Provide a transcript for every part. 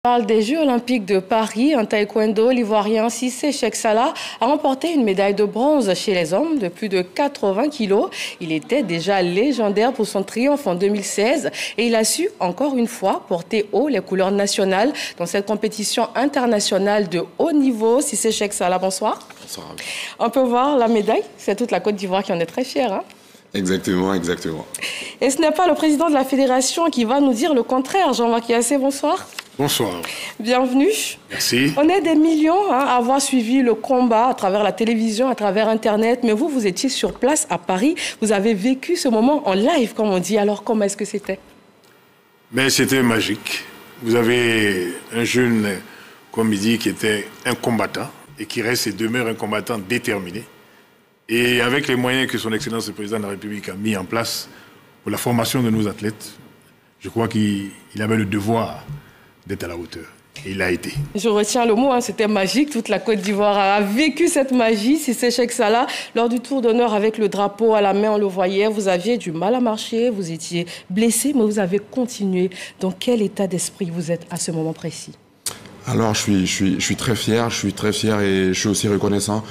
On parle des Jeux olympiques de Paris. En taekwondo, l'Ivoirien Cissé Cheikh Salah a remporté une médaille de bronze chez les hommes de plus de 80 kilos. Il était déjà légendaire pour son triomphe en 2016 et il a su encore une fois porter haut les couleurs nationales dans cette compétition internationale de haut niveau. Cissé Cheikh Salah, bonsoir. Bonsoir. On peut voir la médaille. C'est toute la Côte d'Ivoire qui en est très fière, hein? Exactement, exactement. Et ce n'est pas le président de la fédération qui va nous dire le contraire. Jean-Marc Yassé, bonsoir. Bonsoir. Bienvenue. Merci. On est des millions à avoir suivi le combat à travers la télévision, à travers Internet. Mais vous, vous étiez sur place à Paris. Vous avez vécu ce moment en live, comme on dit. Alors, comment est-ce que c'était? Mais c'était magique. Vous avez un jeune, comme il dit, qui était un combattant et qui reste et demeure un combattant déterminé. Et avec les moyens que son Excellence le Président de la République a mis en place pour la formation de nos athlètes, je crois qu'il avait le devoir d'être à la hauteur. Et il l'a été. Je retiens le mot, hein, c'était magique. Toute la Côte d'Ivoire a vécu cette magie. Cissé Cheikh Salah, lors du tour d'honneur avec le drapeau à la main, on le voyait, vous aviez du mal à marcher, vous étiez blessé, mais vous avez continué. Dans quel état d'esprit vous êtes à ce moment précis? Alors, je suis très fier, et je suis aussi reconnaissant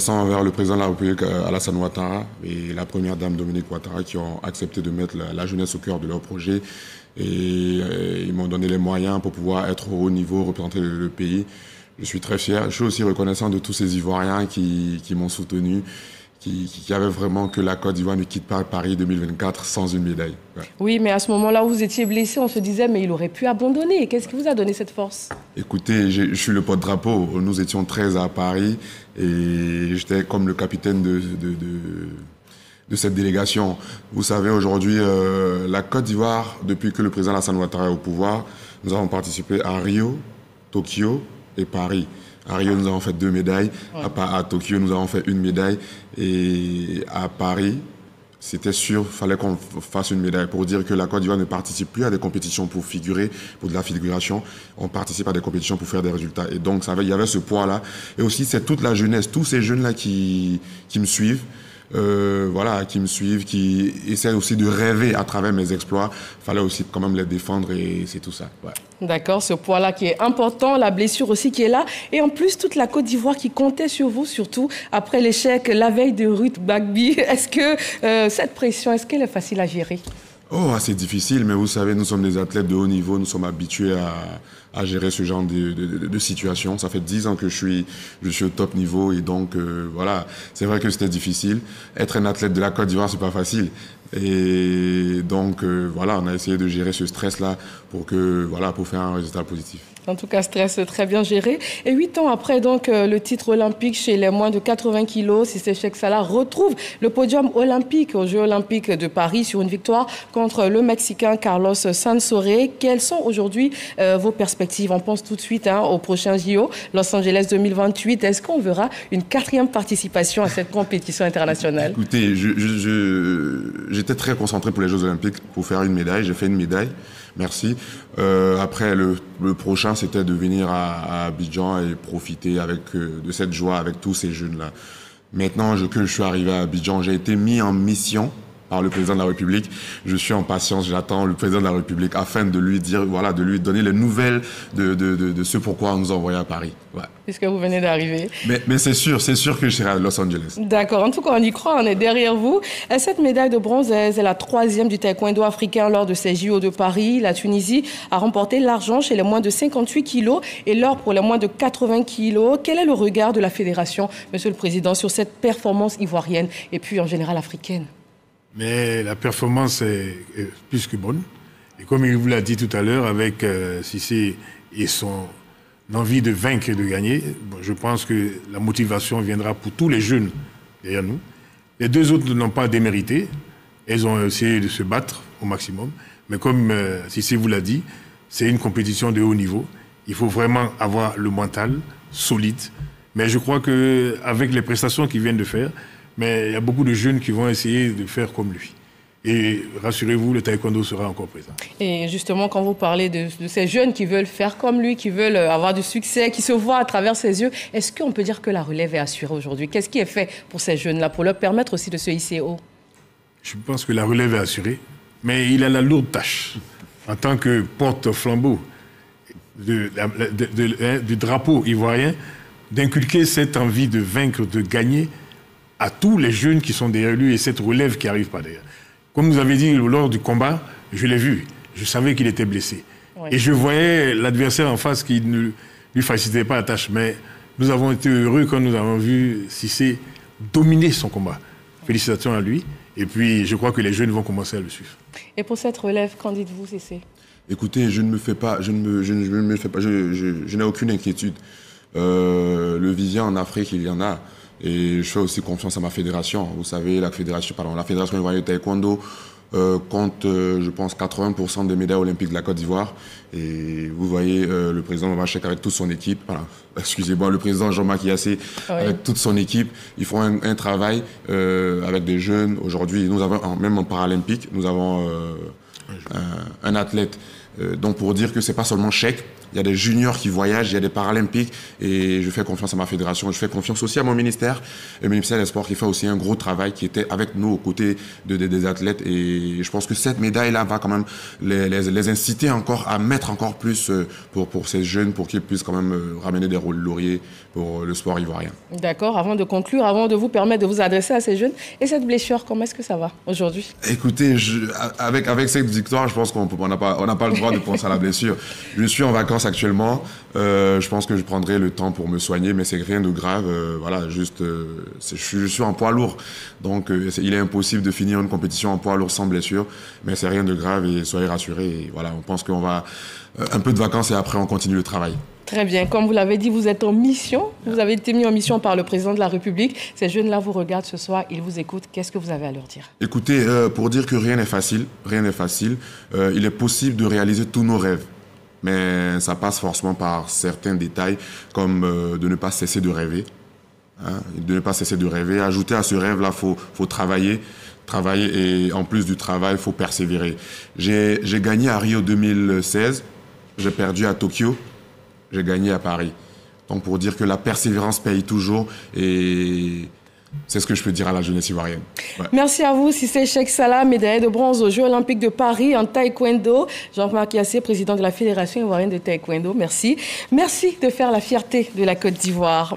envers le président de la République, Alassane Ouattara, et la première dame, Dominique Ouattara, qui ont accepté de mettre la jeunesse au cœur de leur projet. Et ils m'ont donné les moyens pour pouvoir être au haut niveau, représenter le pays. Je suis très fier. Je suis aussi reconnaissant de tous ces Ivoiriens qui m'ont soutenu, qui avaient vraiment que la Côte d'Ivoire ne quitte pas Paris 2024 sans une médaille. Ouais. Oui, mais à ce moment-là où vous étiez blessé, on se disait, mais il aurait pu abandonner. Qu'est-ce qui vous a donné cette force? Écoutez, je suis le porte-drapeau. Nous étions 13 à Paris et j'étais comme le capitaine de cette délégation. Vous savez, aujourd'hui, la Côte d'Ivoire, depuis que le président Alassane Ouattara est au pouvoir, nous avons participé à Rio, Tokyo et Paris. À Rio, nous avons fait 2 médailles. Ouais. À Tokyo, nous avons fait 1 médaille. Et à Paris, c'était sûr, il fallait qu'on fasse une médaille pour dire que la Côte d'Ivoire ne participe plus à des compétitions pour figurer, pour de la figuration. On participe à des compétitions pour faire des résultats. Et donc, il y avait ce poids-là. Et aussi, c'est toute la jeunesse, tous ces jeunes-là qui me suivent. Voilà, qui me suivent, qui essaient aussi de rêver à travers mes exploits. Il fallait aussi quand même les défendre et c'est tout ça. Ouais. D'accord, ce poids-là qui est important, la blessure aussi qui est là. Et en plus, toute la Côte d'Ivoire qui comptait sur vous, surtout après l'échec la veille de Ruth Bagby. Est-ce que cette pression, est-ce qu'elle est facile à gérer? Oh, c'est difficile, mais vous savez, nous sommes des athlètes de haut niveau, nous sommes habitués à gérer ce genre de situation. Ça fait 10 ans que je suis au top niveau et donc voilà, c'est vrai que c'était difficile. Être un athlète de la Côte d'Ivoire, c'est pas facile. Et donc voilà, on a essayé de gérer ce stress-là pour faire un résultat positif. En tout cas, stress très bien géré. Et 8 ans après donc le titre olympique chez les moins de 80 kilos, Cissé Cheikh Salah retrouve le podium olympique aux Jeux olympiques de Paris sur une victoire contre le Mexicain Carlos Sansores. Quelles sont aujourd'hui vos perspectives? On pense tout de suite au prochain JO, Los Angeles 2028. Est-ce qu'on verra une 4e participation à cette compétition internationale? Écoutez, j'étais très concentré pour les Jeux olympiques pour faire une médaille. J'ai fait une médaille. Merci. Après, le prochain, c'était de venir à Abidjan et profiter de cette joie avec tous ces jeunes-là. Maintenant que je suis arrivé à Abidjan, j'ai été mis en mission par le président de la République. Je suis en patience, j'attends le président de la République afin de lui dire, voilà, de lui donner les nouvelles de ce pourquoi on nous a envoyés à Paris. Ouais. Puisque vous venez d'arriver. Mais c'est sûr que je serai à Los Angeles. D'accord, en tout cas on y croit, on est derrière vous. Cette médaille de bronze, c'est la 3e du taekwondo africain lors de ces JO de Paris. La Tunisie a remporté l'argent chez les moins de 58 kilos et l'or pour les moins de 80 kilos. Quel est le regard de la fédération, Monsieur le Président, sur cette performance ivoirienne et puis en général africaine? Mais la performance est plus que bonne. Et comme il vous l'a dit tout à l'heure, avec Cissé et son envie de vaincre et de gagner, je pense que la motivation viendra pour tous les jeunes derrière nous. Les 2 autres n'ont pas démérité. Elles ont essayé de se battre au maximum. Mais comme Cissé vous l'a dit, c'est une compétition de haut niveau. Il faut vraiment avoir le mental solide. Mais je crois qu'avec les prestations qu'ils viennent de faire, mais il y a beaucoup de jeunes qui vont essayer de faire comme lui. Et rassurez-vous, le taekwondo sera encore présent. Et justement, quand vous parlez de ces jeunes qui veulent faire comme lui, qui veulent avoir du succès, qui se voient à travers ses yeux, est-ce qu'on peut dire que la relève est assurée aujourd'hui? Qu'est-ce qui est fait pour ces jeunes-là, pour leur permettre aussi de se hisser haut? Je pense que la relève est assurée, mais il a la lourde tâche en tant que porte-flambeau du drapeau ivoirien, d'inculquer cette envie de vaincre, de gagner à tous les jeunes qui sont derrière lui et cette relève qui arrive par derrière. Comme vous avez dit, lors du combat, je l'ai vu. Je savais qu'il était blessé. Oui. Et je voyais l'adversaire en face qui ne lui facilitait pas la tâche. Mais nous avons été heureux quand nous avons vu Cissé dominer son combat. Félicitations à lui. Et puis, je crois que les jeunes vont commencer à le suivre. Et pour cette relève, qu'en dites-vous, Cissé? Écoutez, je n'ai aucune inquiétude. Le vivier en Afrique, il y en a. Et je fais aussi confiance à ma fédération. Vous savez, la fédération ivoirienne de taekwondo compte, je pense, 80% des médailles olympiques de la Côte d'Ivoire. Et vous voyez le président Mamachek avec toute son équipe, excusez-moi, le président Jean-Marc Yassé avec toute son équipe. Ils font un travail avec des jeunes. Aujourd'hui, nous avons, même en paralympique, nous avons un athlète. Donc pour dire que c'est pas seulement chèque, il y a des juniors qui voyagent, il y a des paralympiques et je fais confiance à ma fédération, je fais confiance aussi à mon ministère, le ministère des Sports qui fait aussi un gros travail, qui était avec nous aux côtés des athlètes et je pense que cette médaille-là va quand même les inciter encore à mettre encore plus pour ces jeunes, pour qu'ils puissent quand même ramener des rôles lauriers pour le sport ivoirien. D'accord, avant de conclure, avant de vous permettre de vous adresser à ces jeunes, et cette blessure, comment est-ce que ça va aujourd'hui? Écoutez, avec cette victoire, je pense qu'on n'a pas le droit de penser à la blessure. Je suis en vacances actuellement, je pense que je prendrai le temps pour me soigner, mais c'est rien de grave, voilà, juste, je suis en poids lourd, donc il est impossible de finir une compétition en poids lourd sans blessure, mais c'est rien de grave et soyez rassurés, et voilà, on pense qu'on va un peu de vacances et après on continue le travail. Très bien. Comme vous l'avez dit, vous êtes en mission. Vous avez été mis en mission par le président de la République. Ces jeunes-là vous regardent ce soir, ils vous écoutent. Qu'est-ce que vous avez à leur dire? Écoutez, pour dire que rien n'est facile, il est possible de réaliser tous nos rêves. Mais ça passe forcément par certains détails, comme de ne pas cesser de rêver. De ne pas cesser de rêver. Ajouter à ce rêve-là, faut travailler. Et en plus du travail, il faut persévérer. J'ai gagné à Rio 2016, j'ai perdu à Tokyo. J'ai gagné à Paris. Donc pour dire que la persévérance paye toujours et c'est ce que je peux dire à la jeunesse ivoirienne. Ouais. Merci à vous, Cissé Cheikh Salah, médaillé de bronze aux Jeux Olympiques de Paris en taekwondo. Jean-Marc Yassé, président de la Fédération ivoirienne de taekwondo. Merci. Merci de faire la fierté de la Côte d'Ivoire.